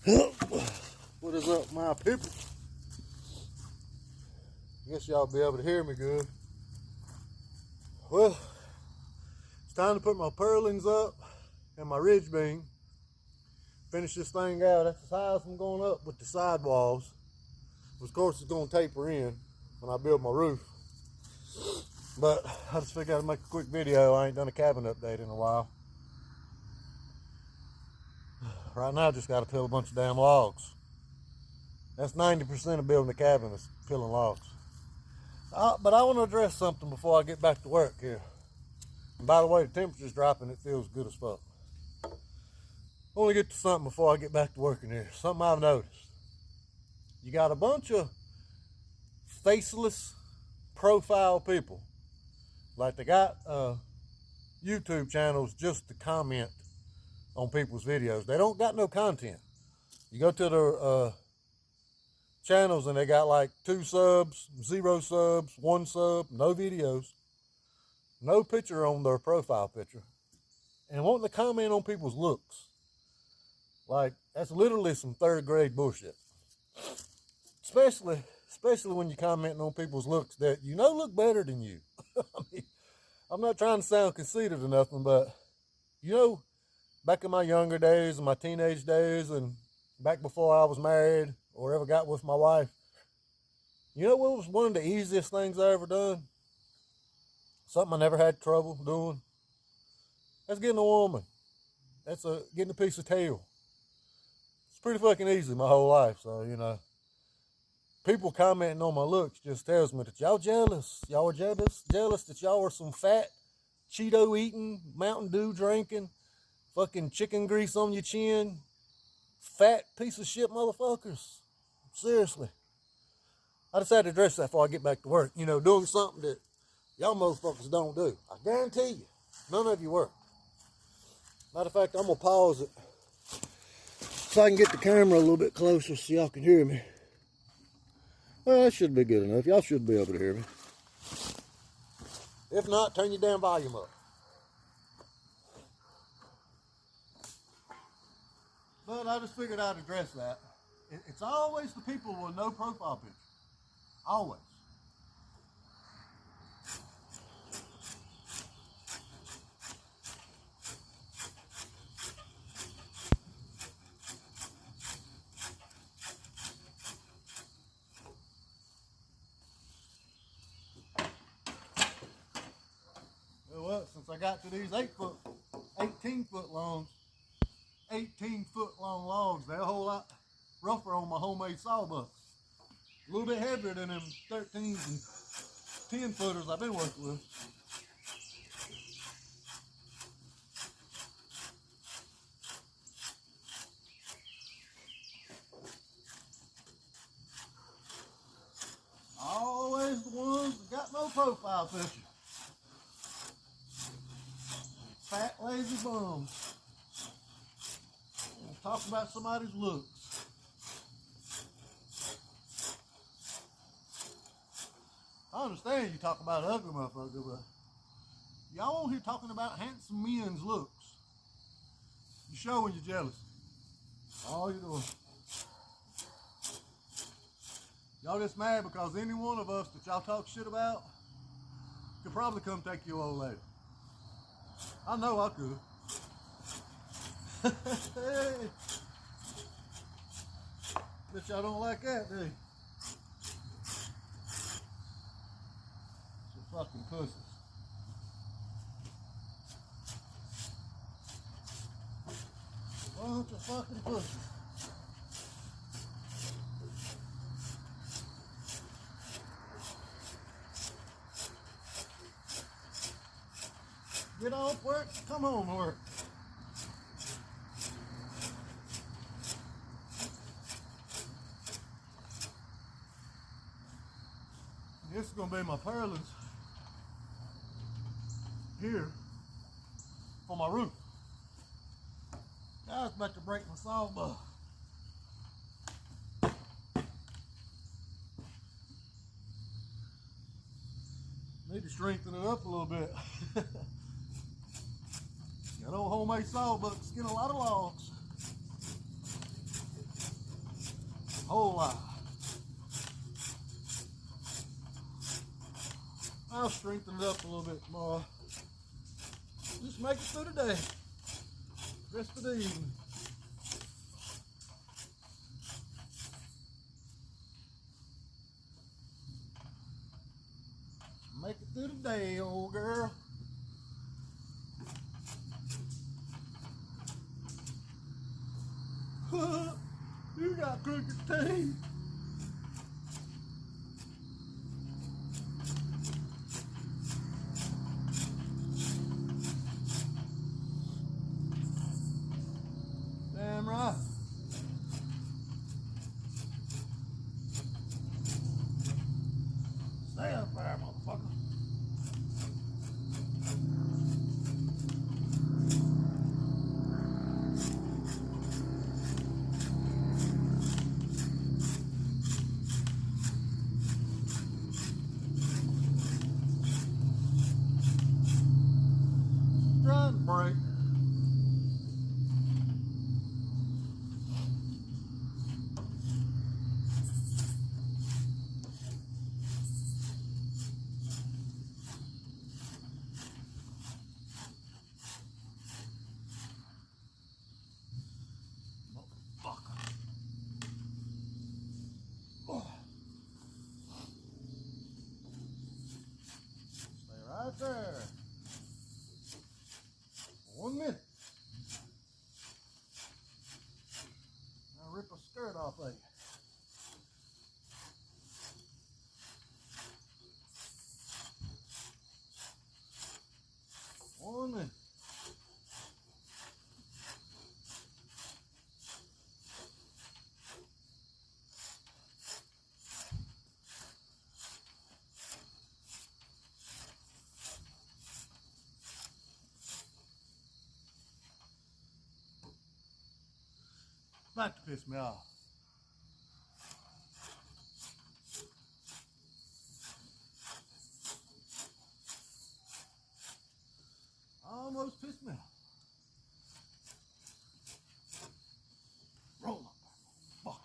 What is up, my people? Guess y'all be able to hear me good. Well, it's time to put my purlins up and my ridge beam. Finish this thing out. That's as high as I'm going up with the sidewalls. Of course, it's going to taper in when I build my roof. But I just figured I'd make a quick video. I ain't done a cabin update in a while. Right now, I just got to peel a bunch of damn logs. That's 90% of building a cabin is peeling logs. But I want to address something before I get back to work here. And by the way, the temperature's dropping. It feels good as fuck. I want to get to something before I get back to working here. Something I've noticed. You got a bunch of faceless profile people. Like they got YouTube channels just to comment on people's videos. They don't got no content. You go to their channels and they got like 2 subs, 0 subs, 1 sub, no videos, no picture on their profile picture, and wanting to comment on people's looks. Like, that's literally some 3rd grade bullshit. Especially when you're commenting on people's looks that you know look better than you. I mean, I'm not trying to sound conceited or nothing, but you know, back in my younger days and my teenage days and back before I was married or ever got with my wife, you know what was one of the easiest things I ever done? Something I never had trouble doing? That's getting a woman. That's getting a piece of tail. It's pretty fucking easy my whole life. So, you know, people commenting on my looks just tells me that y'all jealous. Y'all are jealous that y'all are some fat, Cheeto eating, Mountain Dew drinking, fucking chicken grease on your chin, fat piece of shit motherfuckers. Seriously. I decided to address that before I get back to work. You know, doing something that y'all motherfuckers don't do. I guarantee you, none of you work. Matter of fact, I'm going to pause it so I can get the camera a little bit closer so y'all can hear me. Well, that should be good enough. Y'all should be able to hear me. If not, turn your damn volume up. But I just figured I'd address that. It's always the people with no profile picture. Always. Well, what? Since I got to these 18-foot long logs, they're a whole lot rougher on my homemade sawbucks. A little bit heavier than them 13s and 10-footers I've been working with. Always the ones that got no profile picture. Fat, lazy bums. Talk about somebody's looks. I understand you talk about ugly motherfucker, but y'all on here talking about handsome men's looks. You showing you're jealous. All you're doing. Y'all just mad because any one of us that y'all talk shit about could probably come take your old lady. I know I could. Hey. Bet y'all don't like that, do you? Some fucking pussies. Bunch of fucking pussies. Get off work, come home to work. This is going to be my purlins here for my roof. I was about to break my sawbuck. Need to strengthen it up a little bit. That old homemade sawbuck skin a lot of logs. Whole lot. I'll strengthen it up a little bit tomorrow. Just make it through the day. Rest of the evening. Make it through the day, old girl. You got crooked teeth. Damn right. Stay up there, motherfucker. Trying to break. Stay right there. 1 minute. I'll rip a skirt off of you. One minute. About to piss me off. Almost pissed me off. Roll up, fuck.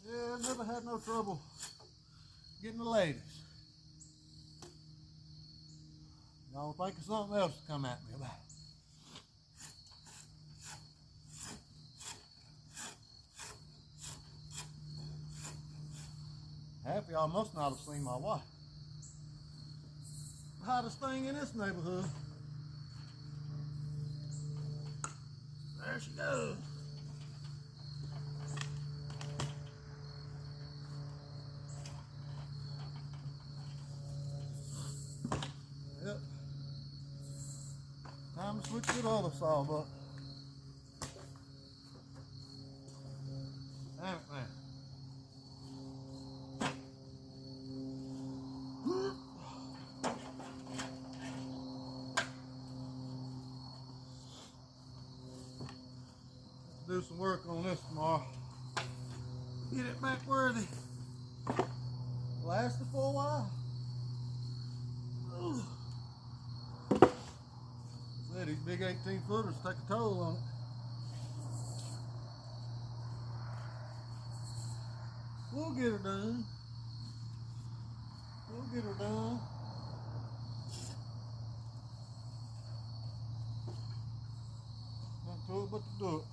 Yeah, I've never had no trouble getting the ladies. Y'all think of something else to come at me about. Half of y'all must not have seen my wife. The hottest thing in this neighborhood. There she goes. Yep. Time to switch to the other sawbuck. Damn it, man. Do some work on this tomorrow. Get it back worthy. Lasted for a while. Said these big 18-footers take a toll on it. We'll get her done. We'll get her done. Nothing to it but to do it.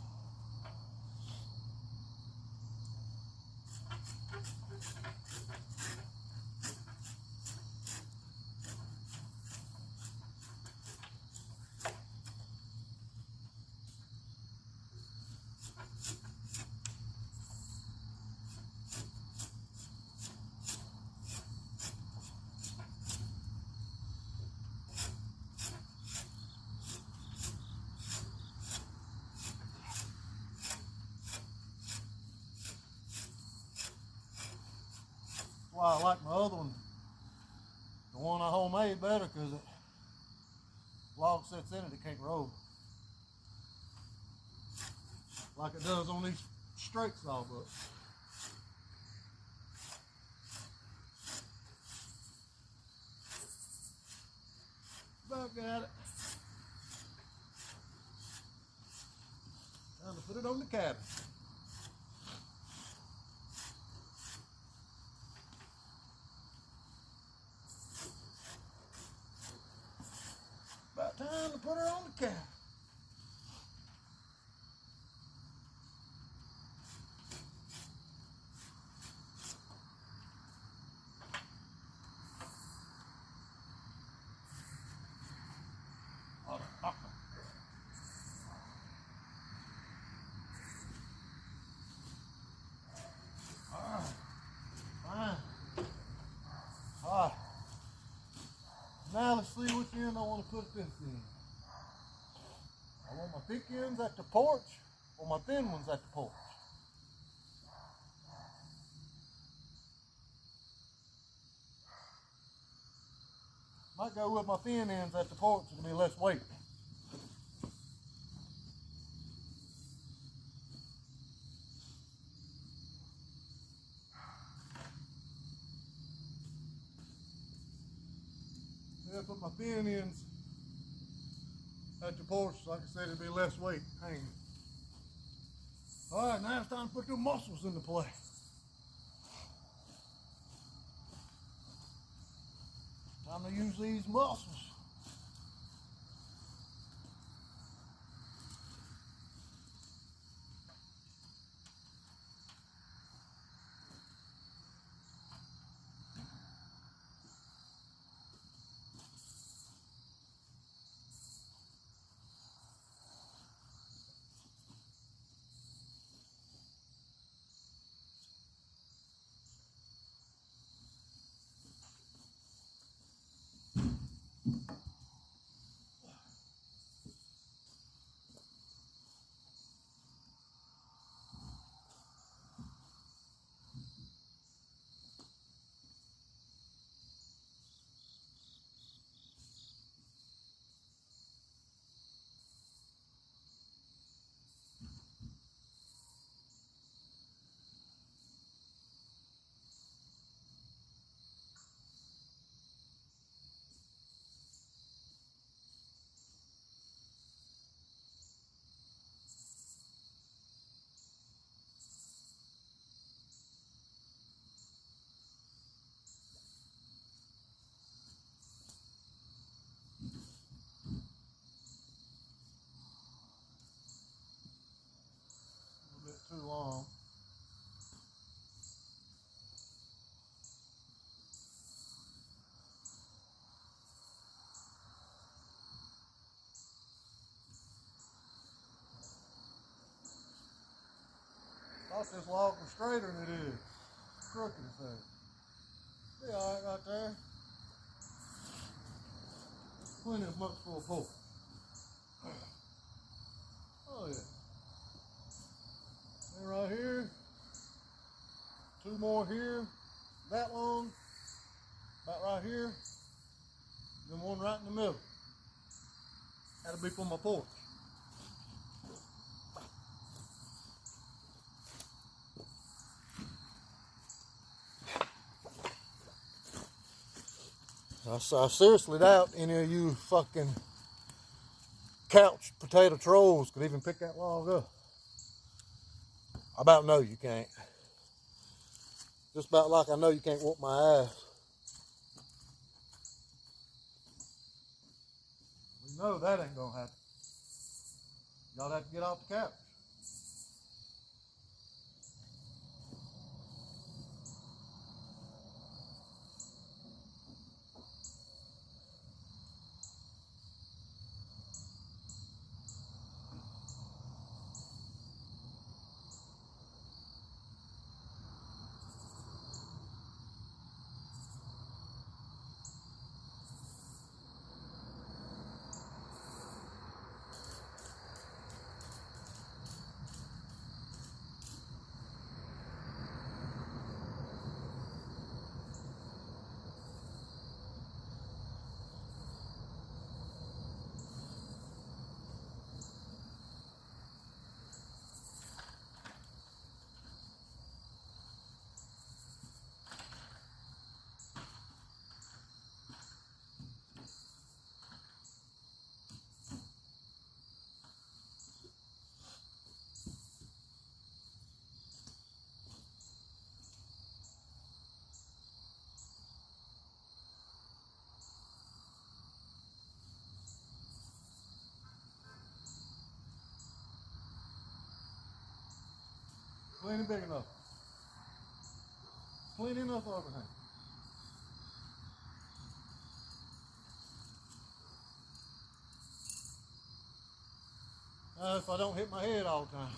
Why I like my other one, the one I homemade, better because it log sits in it, it can't roll like it does on these straight sawbucks. the cabin. About time to put her on the cabin. Alright, now let's see which end I want to put this in. I want my thick ends at the porch or my thin ones at the porch. Might go with my thin ends at the porch, it'll be less weight. I'll put my thin ends at the porch, like I said, it'll be less weight hanging. Alright, now it's time to put the muscles into play. Time to use these muscles. Too long. Thought this log was straighter than it is. It's crooked as hell. Be alright right there. Plenty of much for a pull. Oh yeah. And right here, two more here, that long, about right here, then one right in the middle. That'll be for my porch. I seriously doubt any of you fucking couch potato trolls could even pick that log up. I about know you can't. Just about like I know you can't whoop my ass. We know that ain't gonna happen. Y'all have to get off the couch. Plenty big enough. Plenty enough overhang. If I don't hit my head all the time.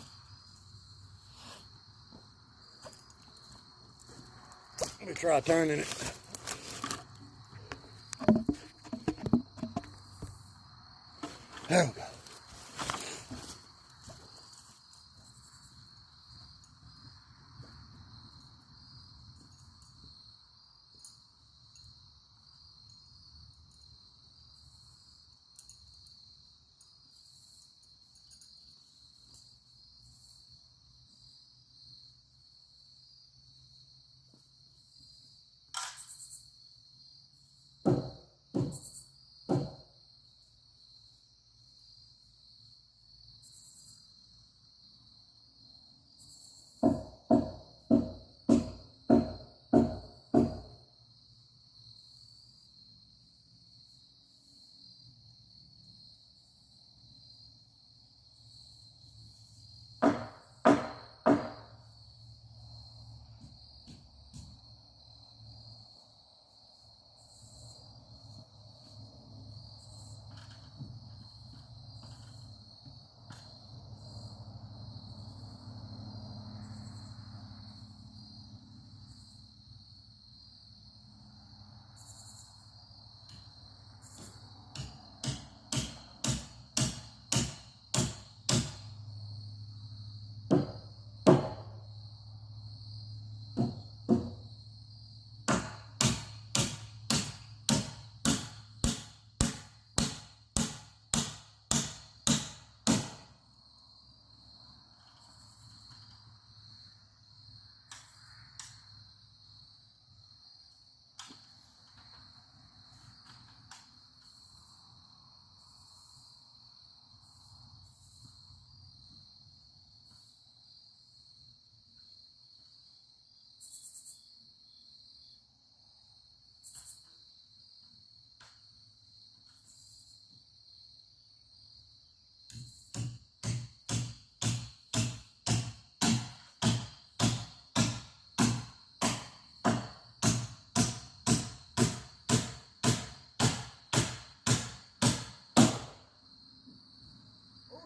Let me try turning it. There we go.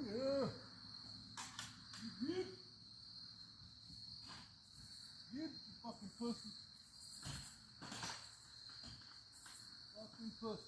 Yeah. You fucking pussy. Fucking pussy.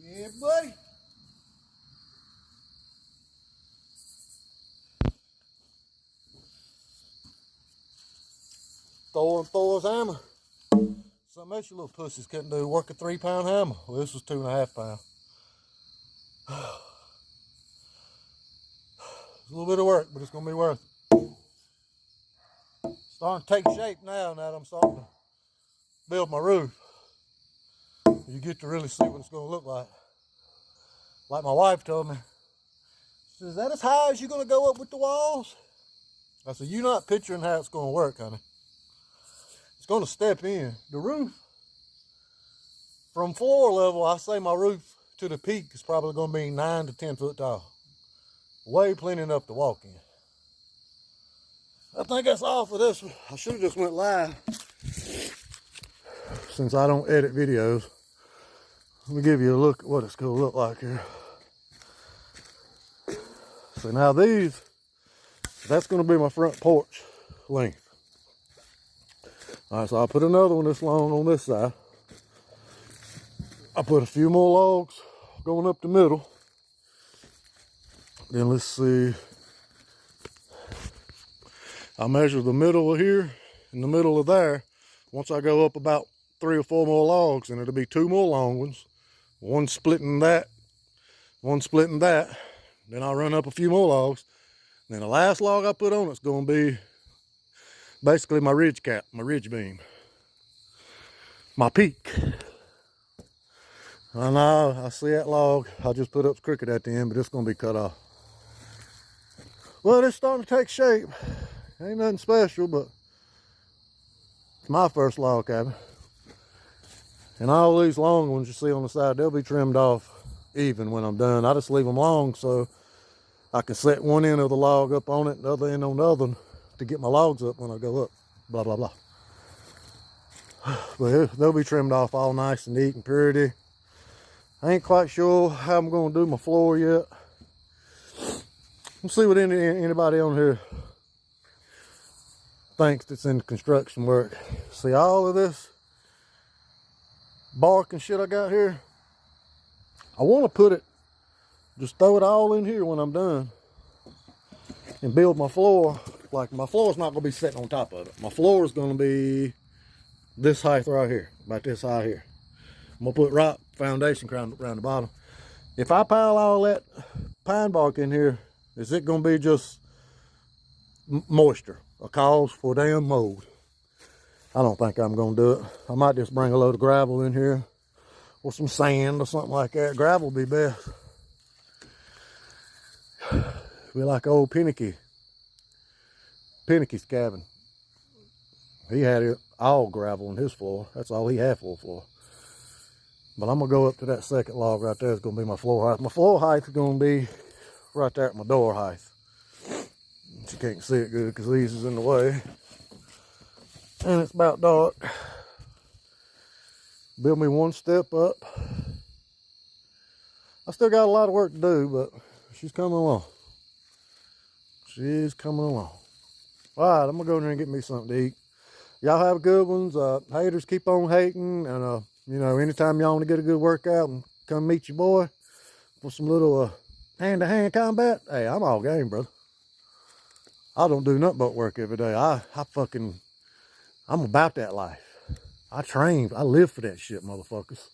Yeah, buddy. Thor his hammer. Something else you little pussies couldn't do. Work a 3-pound hammer. Well, this was 2.5 pounds. It's a little bit of work, but it's gonna be worth it. Starting to take shape now that I'm starting to build my roof. You get to really see what it's gonna look like. Like my wife told me, she says, "Is that as high as you're gonna go up with the walls?" I said, "You're not picturing how it's gonna work, honey. It's gonna step in. The roof, from floor level, I say my roof to the peak is probably gonna be 9 to 10 foot tall. Way plenty enough to walk in. I think that's all for this one. I should have just went live. Since I don't edit videos, let me give you a look at what it's gonna look like here. So now these, that's going to be my front porch length. All right, so I'll put another one this long on this side. I put a few more logs going up the middle. Then let's see. I'll measure the middle of here and the middle of there. Once I go up about 3 or 4 more logs, and it'll be 2 more long ones. One splitting that, one splitting that. Then I'll run up a few more logs. Then the last log I put on it's going to be basically my ridge cap, my ridge beam, my peak. I know, I see that log. I just put up crooked at the end, but it's going to be cut off. Well, it's starting to take shape. Ain't nothing special, but it's my first log cabin. And all these long ones you see on the side, they'll be trimmed off even when I'm done. I just leave them long so I can set one end of the log up on it and the other end on the other to get my logs up when I go up. Blah, blah, blah. But they'll be trimmed off all nice and neat and pretty. I ain't quite sure how I'm going to do my floor yet. Let's see what anybody on here thinks that's in construction work. See all of this bark and shit I got here? I want to put it, just throw it all in here when I'm done and build my floor. Like my floor is not going to be sitting on top of it. My floor is going to be this height right here, about this high here. I'm going to put rock foundation around the bottom. If I pile all that pine bark in here, is it going to be just moisture, a cause for damn mold? I don't think I'm going to do it. I might just bring a load of gravel in here or some sand or something like that. Gravel will be best. Be like old Pennicky's cabin. He had it all gravel in his floor. That's all he had for a floor. But I'm going to go up to that second log right there. It's going to be my floor height. My floor height is going to be right there at my door height. You can't see it good because these is in the way. And it's about dark. Build me one step up. I still got a lot of work to do, but she's coming along. She's coming along. All right, I'm going to go in there and get me something to eat. Y'all have good ones. Haters keep on hating. And, you know, anytime y'all want to get a good workout and come meet your boy for some little hand-to-hand combat, hey, I'm all game, brother. I don't do nothing but work every day. I'm about that life. I train. I live for that shit, motherfuckers.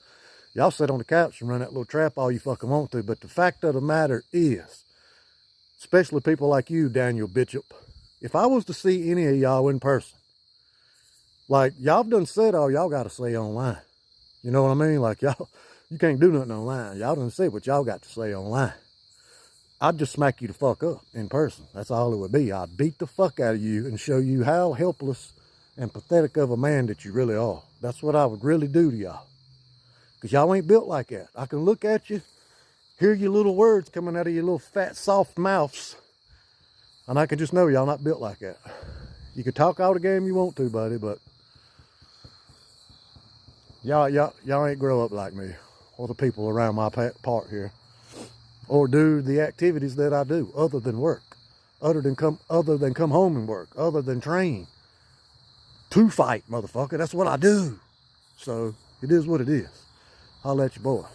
Y'all sit on the couch and run that little trap all you fucking want to, but the fact of the matter is, especially people like you, Daniel Bishop, if I was to see any of y'all in person, like, y'all done said all y'all got to say online. You know what I mean? Like, y'all, you can't do nothing online. Y'all done said what y'all got to say online. I'd just smack you the fuck up in person. That's all it would be. I'd beat the fuck out of you and show you how helpless and pathetic of a man that you really are. That's what I would really do to y'all. Because y'all ain't built like that. I can look at you, hear your little words coming out of your little fat, soft mouths, and I can just know y'all not built like that. You can talk all the game you want to, buddy, but y'all ain't grow up like me or the people around my part here, or do the activities that I do other than work, other than come home and work, other than train to fight, motherfucker. That's what I do. So it is what it is. I'll let you boy.